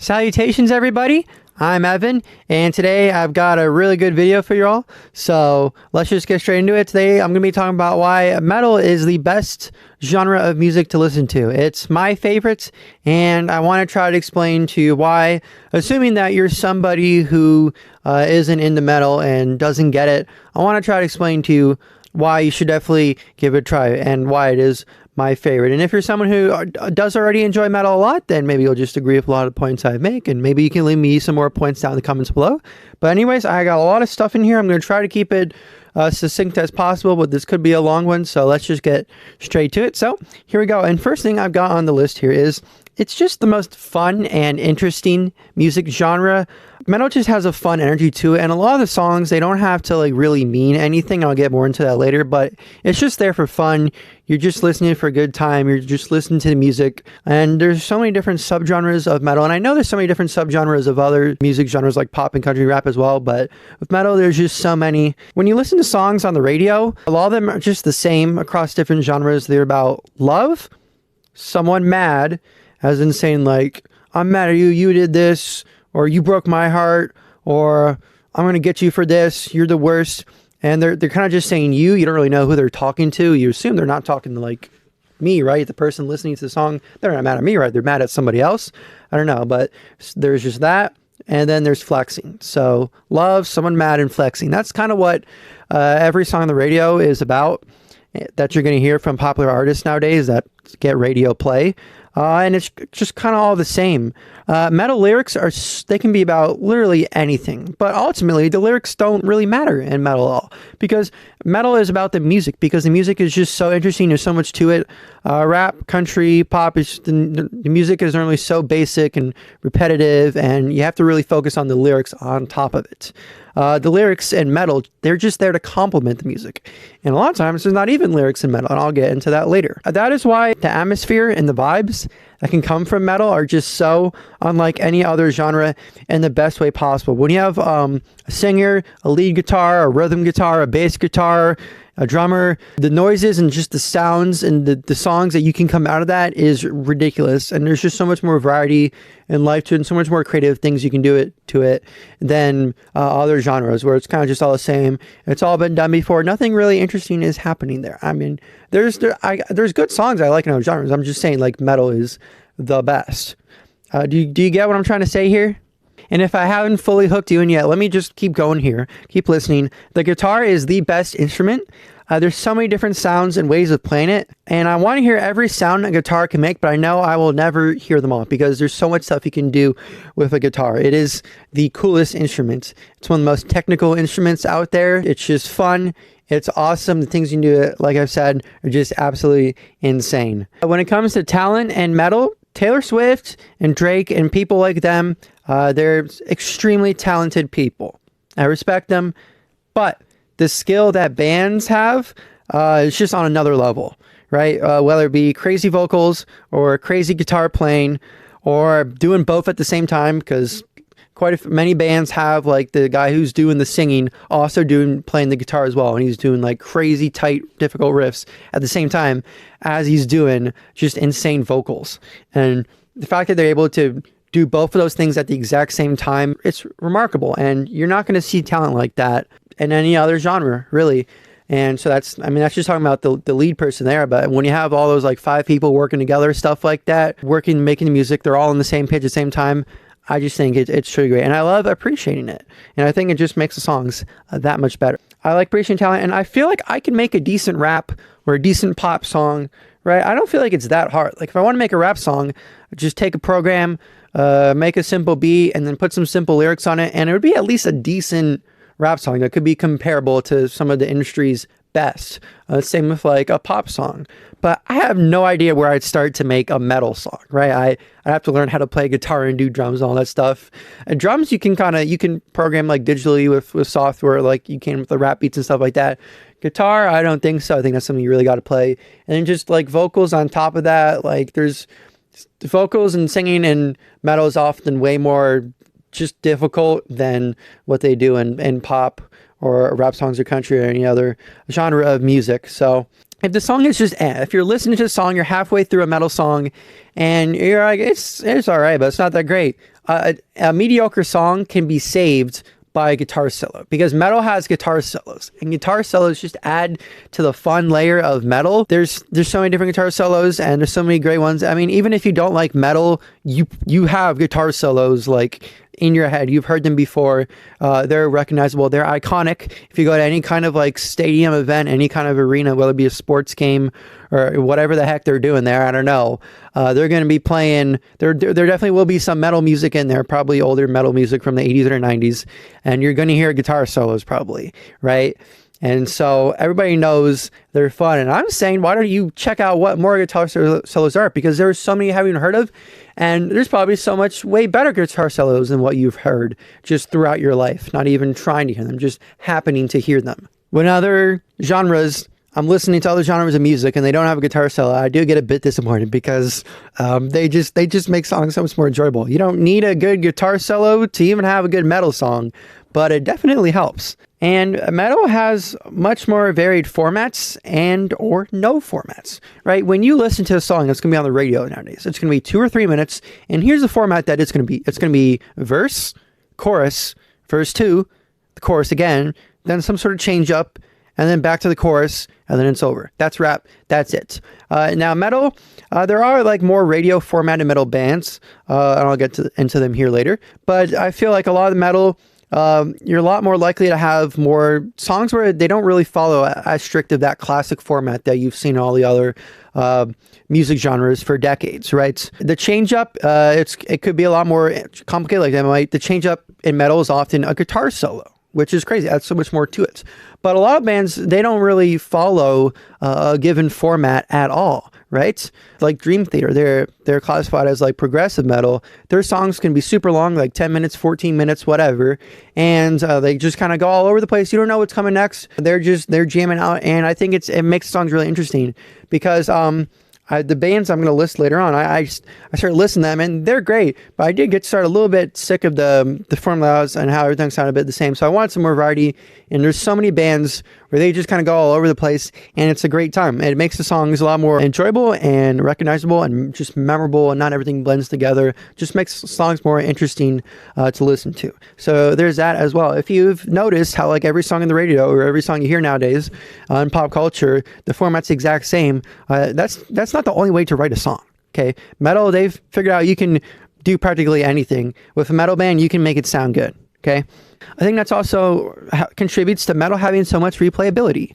Salutations, everybody. I'm Evan, and today I've got a really good video for you all. So let's just get straight into it. Today I'm going to be talking about why metal is the best genre of music to listen to. It's my favorite, and I want to try to explain to you why, assuming that you're somebody who isn't into metal and doesn't get it. I want to try to explain to you why you should definitely give it a try and why it is my favorite. And if you're someone who does already enjoy metal a lot, then maybe you'll just agree with a lot of the points I make, and maybe you can leave me some more points down in the comments below. But anyways, I got a lot of stuff in here. I'm going to try to keep it succinct as possible, but this could be a long one, so let's just get straight to it. So here we go. And first thing I've got on the list here is it's just the most fun and interesting music genre. Metal just has a fun energy to it, and a lot of the songs, they don't have to like really mean anything. I'll get more into that later, but it's just there for fun. You're just listening for a good time. You're just listening to the music, and there's so many different subgenres of metal, and I know there's so many different subgenres of other music genres like pop and country rap as well, but with metal, there's just so many. When you listen to songs on the radio, a lot of them are just the same across different genres. They're about love, someone mad, as in saying like, I'm mad at you, you did this, or you broke my heart, or I'm going to get you for this, you're the worst. And they're kind of just saying you don't really know who they're talking to. You assume they're not talking to like me, right? The person listening to the song, they're not mad at me, right? They're mad at somebody else. I don't know, but there's just that. And then there's flexing. So love, someone mad, and flexing. That's kind of what every song on the radio is about, that you're going to hear from popular artists nowadays that get radio play. And it's just kind of all the same. Metal lyrics they can be about literally anything, but ultimately the lyrics don't really matter in metal at all, because metal is about the music, because the music is just so interesting. There's so much to it. Rap, country, pop, the music is normally so basic and repetitive, and you have to really focus on the lyrics on top of it. The lyrics in metal, they're just there to complement the music. And a lot of times there's not even lyrics in metal, and I'll get into that later. That is why the atmosphere and the vibes that can come from metal are just so unlike any other genre in the best way possible. When you have a singer, a lead guitar, a rhythm guitar, a bass guitar, a drummer, the noises and just the sounds and the songs that you can come out of that is ridiculous. And there's just so much more variety in life to it, and so much more creative things you can do to it than other genres, where it's kind of just all the same. It's all been done before. Nothing really interesting is happening there. I mean, there's good songs I like in other genres. I'm just saying, like, metal is the best. Do you get what I'm trying to say here? And if I haven't fully hooked you in yet, let me just keep going here. Keep listening. The guitar is the best instrument. There's so many different sounds and ways of playing it, and I want to hear every sound a guitar can make, but I know I will never hear them all, because there's so much stuff you can do with a guitar. It is the coolest instrument. It's one of the most technical instruments out there. It's just fun. It's awesome. The things you can do, like I've said, are just absolutely insane. When it comes to talent and metal, Taylor Swift and Drake and people like them, they're extremely talented people. I respect them, but the skill that bands have is just on another level, right? Whether it be crazy vocals or crazy guitar playing, or doing both at the same time, because many bands have like the guy who's doing the singing also playing the guitar as well, and he's doing like crazy tight difficult riffs at the same time as he's doing just insane vocals. And the fact that they're able to do both of those things at the exact same time, it's remarkable, and you're not going to see talent like that in any other genre, really. And so that's just talking about the lead person there. But when you have all those like 5 people working together, stuff like that, making the music, they're all on the same page at the same time, I just think it's truly great. And I love appreciating it. And I think it just makes the songs that much better. I like appreciating talent, and I feel like I can make a decent rap or a decent pop song, right? I don't feel like it's that hard. Like if I want to make a rap song, just take a program, make a simple beat, and then put some simple lyrics on it, and it would be at least a decent rap song that could be comparable to some of the industry's best. Same with like a pop song. But I have no idea where I'd start to make a metal song, right? I have to learn how to play guitar and do drums and all that stuff. And drums you can program like digitally with software, like you can with the rap beats and stuff like that. Guitar, I don't think so. I think that's something you really got to play. And then just like vocals on top of that, like there's vocals and singing in metal is often way more just difficult than what they do in pop or rap songs or country or any other genre of music. So if the song is just if you're listening to a song, you're halfway through a metal song, and you're like, it's all right, but it's not that great. A mediocre song can be saved by a guitar solo, because metal has guitar solos, and guitar solos just add to the fun layer of metal. There's so many different guitar solos, and there's so many great ones. I mean, even if you don't like metal, you have guitar solos like in your head. You've heard them before. They're recognizable. They're iconic. If you go to any kind of like stadium event, any kind of arena, whether it be a sports game or whatever the heck they're doing there, I don't know. They're going to be playing. There definitely will be some metal music in there, probably older metal music from the 80s or 90s, and you're going to hear guitar solos probably, right? And so everybody knows they're fun. And I'm saying, why don't you check out what more guitar solos are? Because there's so many you haven't even heard of. And there's probably so much way better guitar solos than what you've heard just throughout your life. Not even trying to hear them, just happening to hear them. When other genres, I'm listening to other genres of music and they don't have a guitar solo, I do get a bit disappointed, because they just make songs so much more enjoyable. You don't need a good guitar solo to even have a good metal song, but it definitely helps. And metal has much more varied formats and or no formats, right? When you listen to a song that's going to be on the radio nowadays, it's going to be 2 or 3 minutes. And here's the format that it's going to be. It's going to be verse, chorus, verse 2, the chorus again, then some sort of change up, and then back to the chorus, and then it's over. That's rap. That's it. Now, metal, there are like more radio formatted metal bands, and I'll get into them here later. But I feel like a lot of the metal, you're a lot more likely to have more songs where they don't really follow as strict of that classic format that you've seen in all the other music genres for decades, right? The change up, it could be a lot more complicated. Like the change up in metal is often a guitar solo, which is crazy. That's so much more to it. But a lot of bands, they don't really follow a given format at all, right? Like Dream Theater, they're classified as like progressive metal. Their songs can be super long, like 10 minutes, 14 minutes, whatever. And they just kind of go all over the place. You don't know what's coming next. They're jamming out. And I think it makes songs really interesting, because the bands I'm going to list later on, I started listening to them, and they're great, but I did get started a little bit sick of the formulas and how everything sounded a bit the same. So I wanted some more variety, and there's so many bands where they just kind of go all over the place, and it's a great time. It makes the songs a lot more enjoyable and recognizable and just memorable, and not everything blends together. Just makes songs more interesting to listen to. So there's that as well. If you've noticed how like every song on the radio or every song you hear nowadays in pop culture, the format's the exact same, that's not the only way to write a song. Okay, metal, they've figured out you can do practically anything. With a metal band, you can make it sound good. Okay, I think that's also contributes to metal having so much replayability.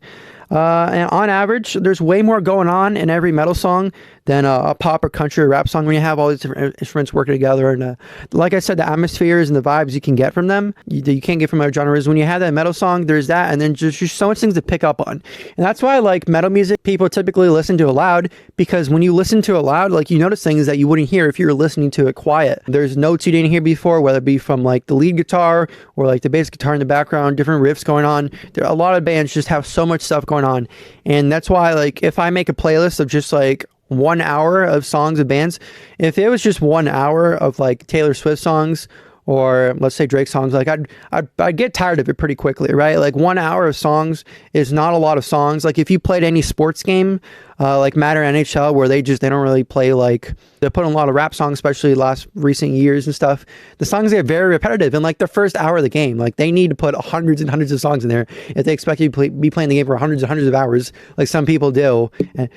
And on average, there's way more going on in every metal song than a pop or country or rap song, when you have all these different instruments working together. And like I said, the atmospheres and the vibes you can get from them, you can't get from other genres. When you have that metal song, there's that, and then just so much things to pick up on. And that's why I like metal music. People typically listen to it loud, because when you listen to it loud, like you notice things that you wouldn't hear if you were listening to it quiet. There's notes you didn't hear before, whether it be from like the lead guitar or like the bass guitar in the background, different riffs going on. A lot of bands just have so much stuff going on. And that's why, like, if I make a playlist of just like 1 hour of songs of bands, if it was just 1 hour of like Taylor Swift songs, or let's say Drake songs, like I'd get tired of it pretty quickly, right? Like 1 hour of songs is not a lot of songs. Like if you played any sports game, like Madden or NHL, where they don't really play, like they put in a lot of rap songs, especially recent years and stuff. The songs get very repetitive in like the first hour of the game. Like they need to put hundreds and hundreds of songs in there if they expect you to be playing the game for hundreds and hundreds of hours, like some people do. And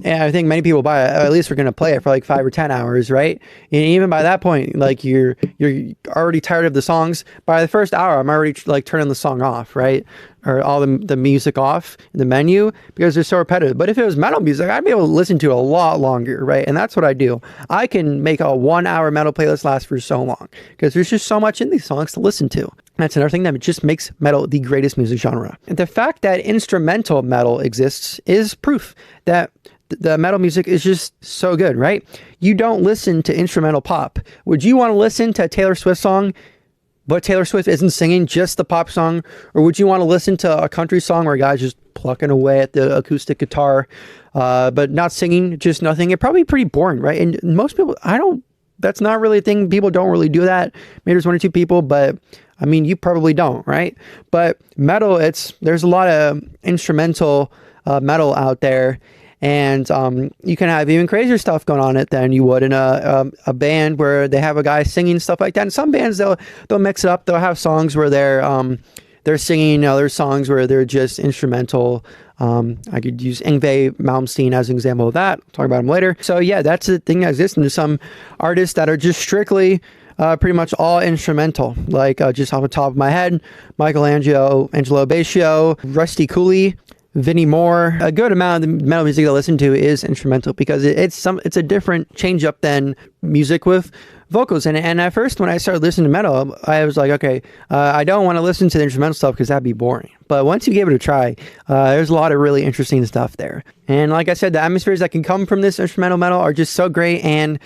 I think many people at least are going to play it for like 5 or 10 hours, right? And even by that point, like you're already tired of the songs. By the first hour, I'm already like turning the song off, right? Or all the music off in the menu, because they're so repetitive. But if it was metal music, I'd be able to listen to it a lot longer, right? And that's what I do. I can make a 1 hour metal playlist last for so long, because there's just so much in these songs to listen to. That's another thing that just makes metal the greatest music genre. And the fact that instrumental metal exists is proof that the metal music is just so good, right? You don't listen to instrumental pop. Would you want to listen to a Taylor Swift song but Taylor Swift isn't singing, just the pop song? Or would you want to listen to a country song where a guy's just plucking away at the acoustic guitar, but not singing, just nothing? It'd probably be pretty boring, right? And most people, that's not really a thing. People don't really do that. Maybe there's 1 or 2 people, but I mean, you probably don't, right? But metal, there's a lot of instrumental metal out there. And you can have even crazier stuff going on it than you would in a band where they have a guy singing stuff like that. And some bands they'll mix it up. They'll have songs where they're singing, other songs where they're just instrumental. I could use Yngwie Malmsteen as an example of that. I'll talk about him later. So yeah, that's the thing that exists. And there's some artists that are just strictly pretty much all instrumental. Like just off the top of my head, Angelo Batio, Rusty Cooley, Vinnie Moore. A good amount of the metal music I listen to is instrumental because it's a different change up than music with vocals. And at first when I started listening to metal, I was like, okay, I don't want to listen to the instrumental stuff because that'd be boring. But once you give it a try, there's a lot of really interesting stuff there. And like I said, the atmospheres that can come from this instrumental metal are just so great. And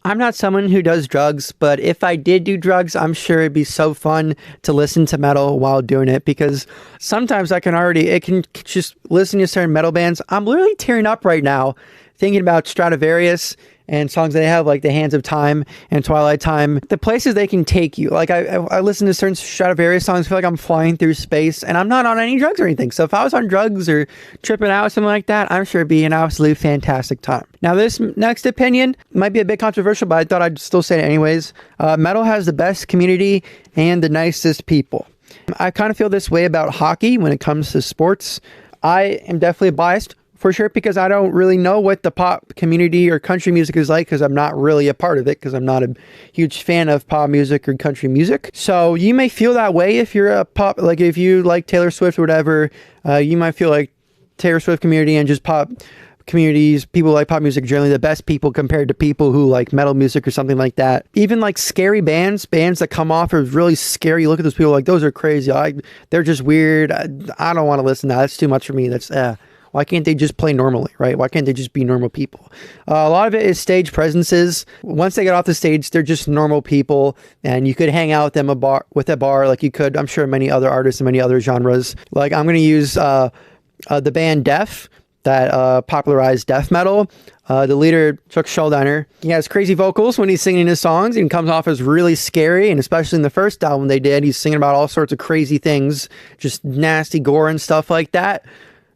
I'm not someone who does drugs, but if I did do drugs, I'm sure it'd be so fun to listen to metal while doing it, because sometimes it can just listen to certain metal bands. I'm literally tearing up right now thinking about Stradivarius and songs they have like The Hands of Time and Twilight Time, the places they can take you. Like I listen to certain Stradivarius songs, feel like I'm flying through space, and I'm not on any drugs or anything. So if I was on drugs or tripping out or something like that, I'm sure it'd be an absolute fantastic time. Now this next opinion might be a bit controversial, but I thought I'd still say it anyways. Metal has the best community and the nicest people. I kind of feel this way about hockey when it comes to sports. I am definitely biased, for sure, because I don't really know what the pop community or country music is like, because I'm not really a part of it, because I'm not a huge fan of pop music or country music. So you may feel that way if you're a pop, like if you like Taylor Swift or whatever, you might feel like Taylor Swift community and just pop communities, people like pop music, generally the best people compared to people who like metal music or something like that. Even like scary bands that come off as really scary. You look at those people like, those are crazy. They're just weird. I don't want to listen to that. That's too much for me. That's why can't they just play normally, right? Why can't they just be normal people? A lot of it is stage presences. Once they get off the stage, they're just normal people, and you could hang out with them with a bar like you could, I'm sure, many other artists and many other genres. Like I'm going to use the band Def that popularized death metal. The leader, Chuck Schuldiner, he has crazy vocals when he's singing his songs and comes off as really scary. And especially in the first album they did, he's singing about all sorts of crazy things, just nasty gore and stuff like that.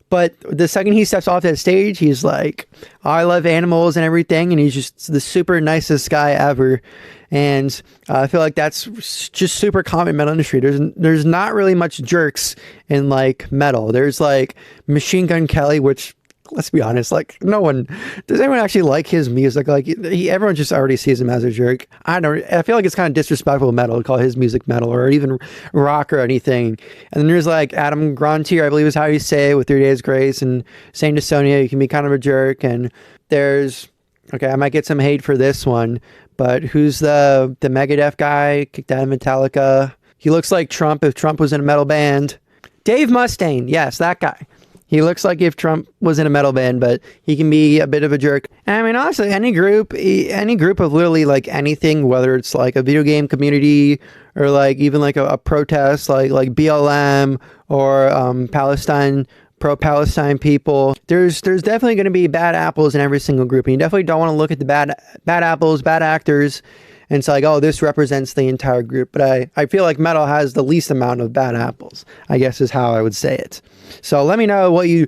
But the second he steps off that stage, he's like, I love animals and everything. And he's just the super nicest guy ever. And I feel like that's just super common in metal industry. There's not really much jerks in like metal. There's like Machine Gun Kelly, which, let's be honest, like does anyone actually like his music? Like everyone just already sees him as a jerk. I feel like it's kind of disrespectful metal to call his music metal or even rock or anything. And then there's like Adam Grontier, I believe is how you say it, with 3 Days Grace and Saint Estonia. You can be kind of a jerk. And there's, okay, I might get some hate for this one, but who's the Megadeth guy kicked out of Metallica? He looks like Trump if Trump was in a metal band. Dave Mustaine, yes, that guy. He looks like if Trump was in a metal band, but he can be a bit of a jerk. And I mean, honestly, any group of literally like anything, whether it's like a video game community or like even like a protest, like BLM or Palestine, pro-Palestine people, there's definitely going to be bad apples in every single group. And you definitely don't want to look at the bad apples, bad actors, and it's like, oh, this represents the entire group. But I feel like metal has the least amount of bad apples, I guess is how I would say it. So let me know what you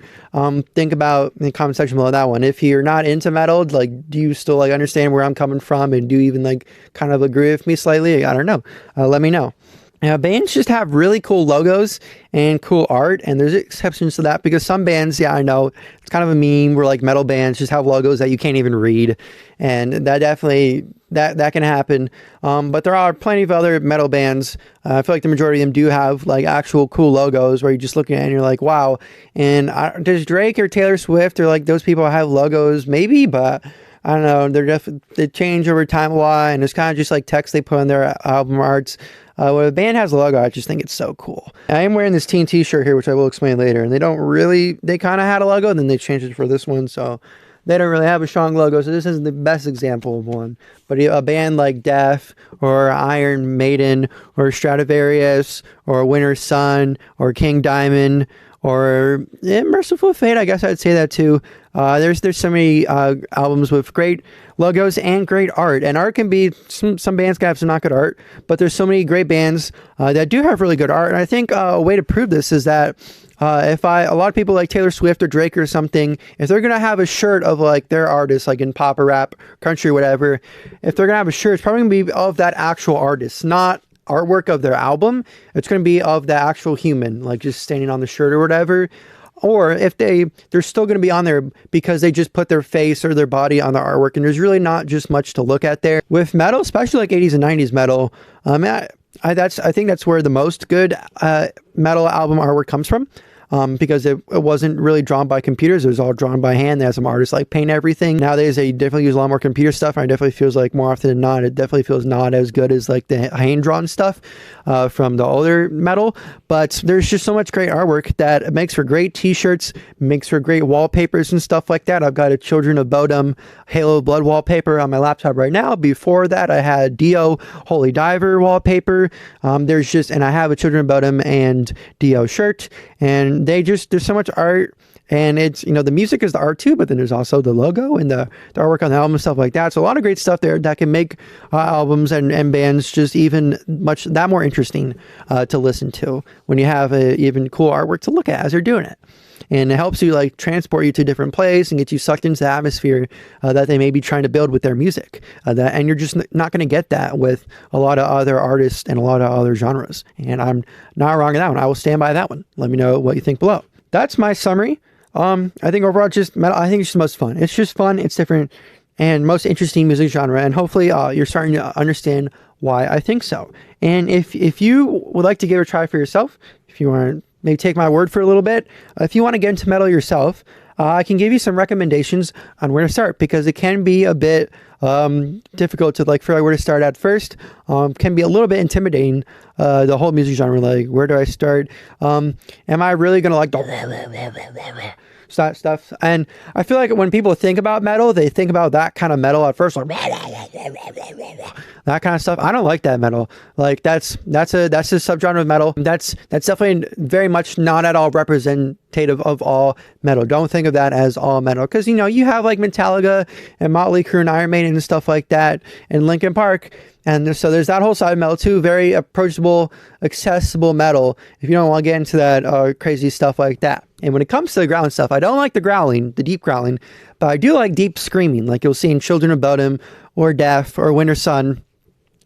think about in the comment section below that one. If you're not into metal, like, do you still like understand where I'm coming from? And do you even like kind of agree with me slightly? I don't know. Let me know. Bands just have really cool logos and cool art, and there's exceptions to that because some bands, yeah, I know, it's kind of a meme where like metal bands just have logos that you can't even read, and that definitely, that can happen. But there are plenty of other metal bands, I feel like the majority of them do have like actual cool logos where you're just looking at it and you're like, wow. And does Drake or Taylor Swift or like those people have logos? Maybe, but I don't know, they change over time a lot, and it's kind of just like text they put on their album arts. When a band has a logo, I just think it's so cool. I am wearing this Teen t-shirt here, which I will explain later, and they kind of had a logo, and then they changed it for this one, so they don't really have a strong logo, so this isn't the best example of one. But a band like Def, or Iron Maiden, or Stradivarius, or Winter Sun, or King Diamond, or Merciful Fate, I guess I'd say that too. There's so many albums with great logos and great art, and art can be, some bands can have some not good art, but there's so many great bands that do have really good art. And I think a way to prove this is that a lot of people like Taylor Swift or Drake or something, if they're gonna have a shirt of like their artist, like in pop or rap, country, whatever, if they're gonna have a shirt, it's probably gonna be of that actual artist, not artwork of their album. It's gonna be of the actual human, like just standing on the shirt or whatever. Or if they're still going to be on there because they just put their face or their body on the artwork, and there's really not just much to look at there. With metal, especially like 80s and 90s metal, I think that's where the most good metal album artwork comes from. Because it wasn't really drawn by computers. It was all drawn by hand. They had some artists like paint everything. Nowadays, they definitely use a lot more computer stuff. And it definitely feels like more often than not, it definitely feels not as good as like the hand-drawn stuff from the older metal. But there's just so much great artwork that it makes for great t-shirts, makes for great wallpapers and stuff like that. I've got a Children of Bodom Halo Blood wallpaper on my laptop right now. Before that, I had Dio Holy Diver wallpaper. And I have a Children of Bodom and Dio shirt, and there's so much art, and it's, the music is the art too, but then there's also the logo and the artwork on the album and stuff like that. So a lot of great stuff there that can make albums and bands just even much that more interesting to listen to when you have even cool artwork to look at as they're doing it. And it helps you like transport you to a different place and get you sucked into the atmosphere that they may be trying to build with their music. And you're just not going to get that with a lot of other artists and a lot of other genres. And I'm not wrong on that one. I will stand by that one. Let me know what you think below. That's my summary. I think overall, just metal, I think it's just the most fun. It's just fun. It's different and most interesting music genre. And hopefully you're starting to understand why I think so. And if you would like to give it a try for yourself, if you want to maybe take my word for a little bit, if you want to get into metal yourself, I can give you some recommendations on where to start, because it can be a bit difficult to like figure out where to start at first. Can be a little bit intimidating, the whole music genre. Like, where do I start? Am I really gonna like the stuff? And I feel like when people think about metal, they think about that kind of metal at first, like that kind of stuff. I don't like that metal. Like that's a subgenre of metal. That's definitely very much not at all representative of all metal. Don't think of that as all metal, because you have like Metallica and Motley Crue and Iron Maiden and stuff like that, and Linkin Park. And so there's that whole side of metal too, very approachable, accessible metal, if you don't want to get into that crazy stuff like that. And when it comes to the growling stuff, I don't like the growling, the deep growling, but I do like deep screaming, like you'll see in Children of Bodom or Death or Winter Sun.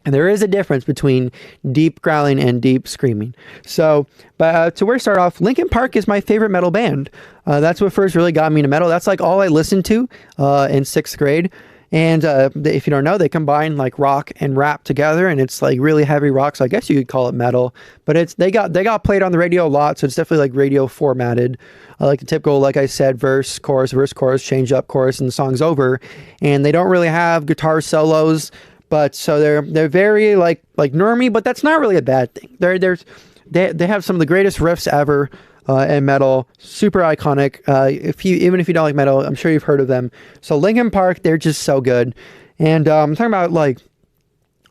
And there is a difference between deep growling and deep screaming. So, but to where to start off, Linkin Park is my favorite metal band. That's what first really got me into metal. That's like all I listened to in 6th grade. And if you don't know, they combine like rock and rap together, and it's like really heavy rock. So I guess you could call it metal, but they got played on the radio a lot. So it's definitely like radio formatted, like the typical, like I said, verse, chorus, change up, chorus, and the song's over. And they don't really have guitar solos, but so they're very like normie, but that's not really a bad thing. They have some of the greatest riffs ever. And metal, super iconic. Even if you don't like metal, I'm sure you've heard of them. So Linkin Park, they're just so good. And I'm talking about like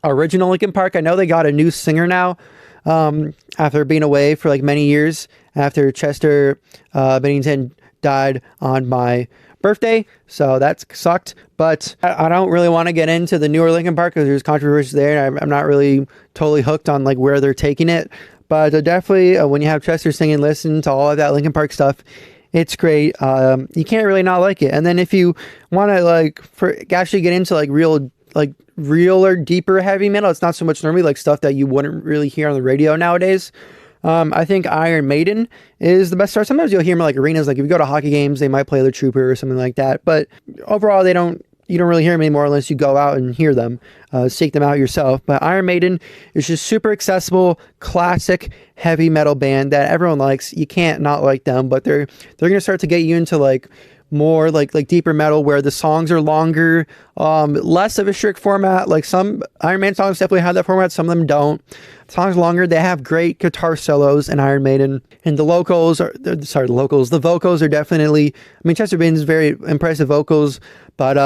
original Linkin Park. I know they got a new singer now, after being away for like many years, after Chester Bennington died on my birthday, so that sucked. But I don't really want to get into the newer Linkin Park because there's controversy there, and I'm not really totally hooked on like where they're taking it. But definitely, when you have Chester singing, listen to all of that Linkin Park stuff. It's great. You can't really not like it. And then if you want to actually get into like realer, deeper heavy metal, it's not so much normally like stuff that you wouldn't really hear on the radio nowadays. I think Iron Maiden is the best start. Sometimes you'll hear them like arenas, like if you go to hockey games, they might play The Trooper or something like that. But overall, you don't really hear them anymore unless you go out and hear them, seek them out yourself. But Iron Maiden is just super accessible, classic heavy metal band that everyone likes. You can't not like them, but they're going to start to get you into like more like deeper metal where the songs are longer, less of a strict format. Like some Iron Maiden songs definitely have that format, some of them don't. Songs longer, they have great guitar solos in Iron Maiden, and the vocals are definitely, I mean, Chester Bennington's very impressive vocals, but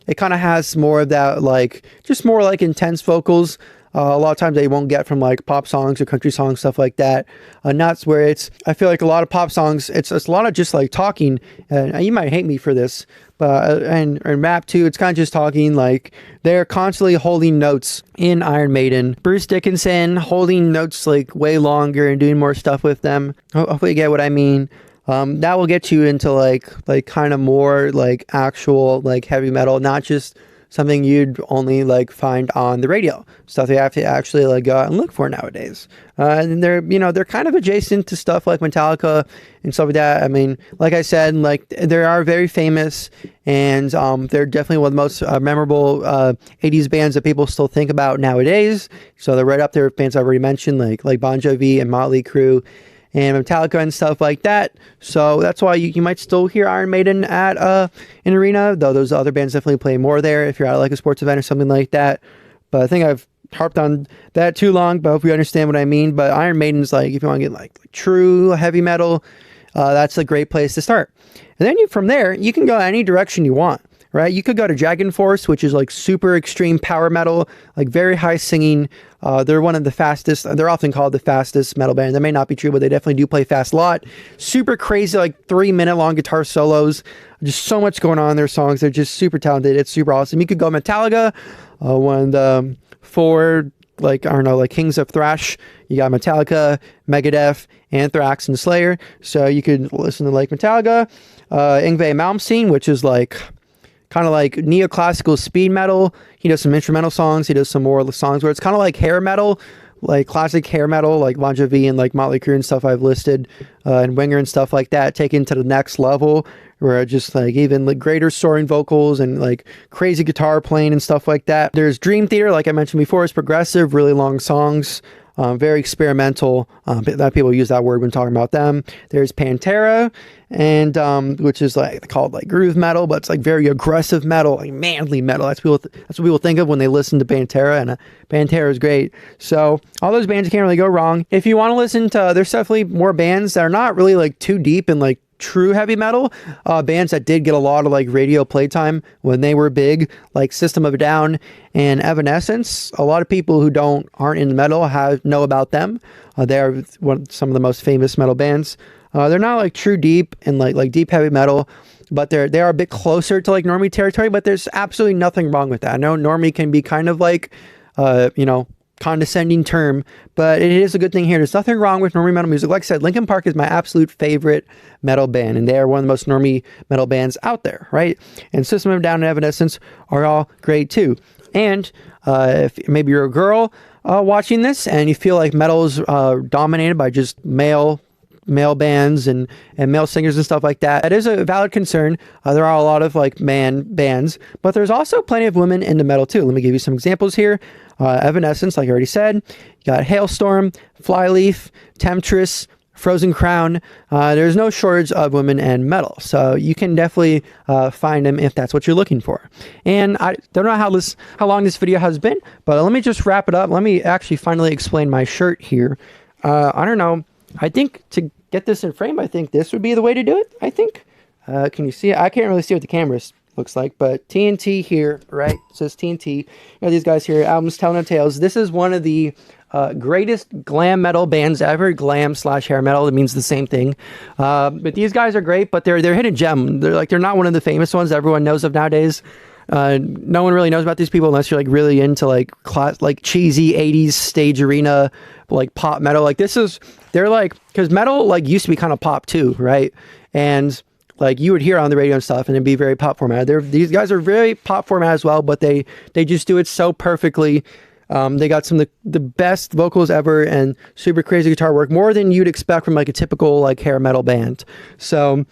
it kind of has more of that, like just more like intense vocals. a lot of times they won't get from like pop songs or country songs, stuff like that. And that's where I feel like a lot of pop songs, it's a lot of just like talking, and you might hate me for this, but and rap too, it's kind of just talking. Like they're constantly holding notes in Iron Maiden. Bruce Dickinson holding notes like way longer and doing more stuff with them. Hopefully you get what I mean. That will get you into like kind of more like actual like heavy metal, not just something you'd only like find on the radio, stuff you have to actually like go out and look for nowadays. And they're, you know, they're kind of adjacent to stuff like Metallica and stuff like that. I mean, like I said, like they are very famous, and they're definitely one of the most memorable 80s bands that people still think about nowadays. So they're right up there with bands I've already mentioned, like Bon Jovi and Motley Crue and Metallica and stuff like that. So that's why you might still hear Iron Maiden at an arena, though those other bands definitely play more there if you're at like a sports event or something like that. But I think I've harped on that too long, but I hope you understand what I mean. But Iron Maiden's like, if you want to get like true heavy metal, that's a great place to start. And then from there, you can go any direction you want. Right? You could go to Dragon Force, which is like super extreme power metal, like very high singing. They're one of the fastest. They're often called the fastest metal band. That may not be true, but they definitely do play fast a lot. Super crazy, like 3-minute long guitar solos. Just so much going on in their songs. They're just super talented. It's super awesome. You could go Metallica, one of the four, like, I don't know, like Kings of Thrash. You got Metallica, Megadeth, Anthrax, and Slayer. So you could listen to like Metallica, Yngwie Malmsteen, which is like kind of like neoclassical speed metal. He does some instrumental songs. He does some more songs where it's kind of like hair metal, like classic hair metal, like Bon Jovi and like Motley Crue and stuff I've listed, and Winger and stuff like that, taken to the next level, where just like even like greater soaring vocals and like crazy guitar playing and stuff like that. There's Dream Theater, like I mentioned before, is progressive, really long songs. Very experimental. That people use that word when talking about them. There's Pantera, and which is like called like groove metal, but it's like very aggressive metal, like manly metal. That's what people think of when they listen to Pantera, and Pantera is great. So all those bands, you can't really go wrong. If you want to listen to, there's definitely more bands that are not really like too deep in like true heavy metal, bands that did get a lot of like radio playtime when they were big, like System of a Down and Evanescence. A lot of people who aren't in metal know about them. They are some of the most famous metal bands. They're not like true deep and like deep heavy metal, but they are a bit closer to like normie territory. But there's absolutely nothing wrong with that. I know normie can be kind of like condescending term, but it is a good thing here. There's nothing wrong with normie metal music. Like I said, Linkin Park is my absolute favorite metal band, and they are one of the most normie metal bands out there, right? And System of a Down and Evanescence are all great too. And if maybe you're a girl watching this and you feel like metal is dominated by just male bands and male singers and stuff like that, it is a valid concern. There are a lot of like man bands, but there's also plenty of women into metal too. Let me give you some examples here. Evanescence, like I already said. You got Hailstorm, Flyleaf, Temptress, Frozen Crown. There's no shortage of women and metal, so you can definitely find them if that's what you're looking for. And I don't know how long this video has been, but let me just wrap it up. Let me actually finally explain my shirt here. I don't know. I think to get this in frame, I think this would be the way to do it. I think. Can you see it? I can't really see what the camera looks like, but TNT here, right? It says TNT. You know, these guys here, albums Tell No Tales. This is one of the greatest glam metal bands ever. Glam / hair metal. It means the same thing. But these guys are great, but they're hidden gem. They're not one of the famous ones that everyone knows of nowadays. No one really knows about these people unless you're like really into like cheesy 80s stage arena like pop metal. Like they're like, because metal like used to be kind of pop too, right? And like you would hear on the radio and stuff, and it'd be very pop formatted. These guys are very pop format as well, but they just do it so perfectly. They got some of the best vocals ever and super crazy guitar work, more than you'd expect from like a typical like hair metal band. So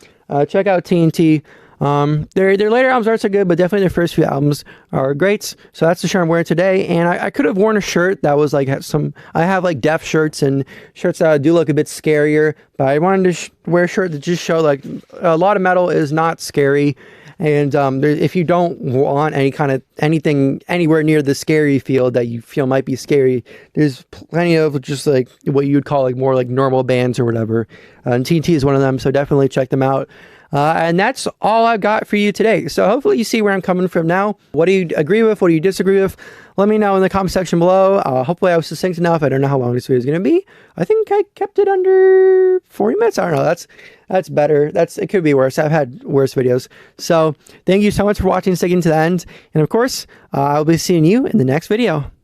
check out TNT. Their later albums aren't so good, but definitely their first few albums are great. So that's the shirt I'm wearing today. And I could have worn a shirt that was like I have like deaf shirts and shirts that do look a bit scarier, but I wanted to wear a shirt that just show like a lot of metal is not scary. And if you don't want anything anywhere near the scary field that you feel might be scary, there's plenty of just like what you would call like more like normal bands or whatever. And TNT is one of them, so definitely check them out. And that's all I've got for you today. So hopefully you see where I'm coming from now. What do you agree with? What do you disagree with? Let me know in the comment section below. Hopefully I was succinct enough. I don't know how long this video is going to be. I think I kept it under 40 minutes. I don't know. That's better. It could be worse. I've had worse videos. So thank you so much for watching, sticking to the end. And of course, I'll be seeing you in the next video.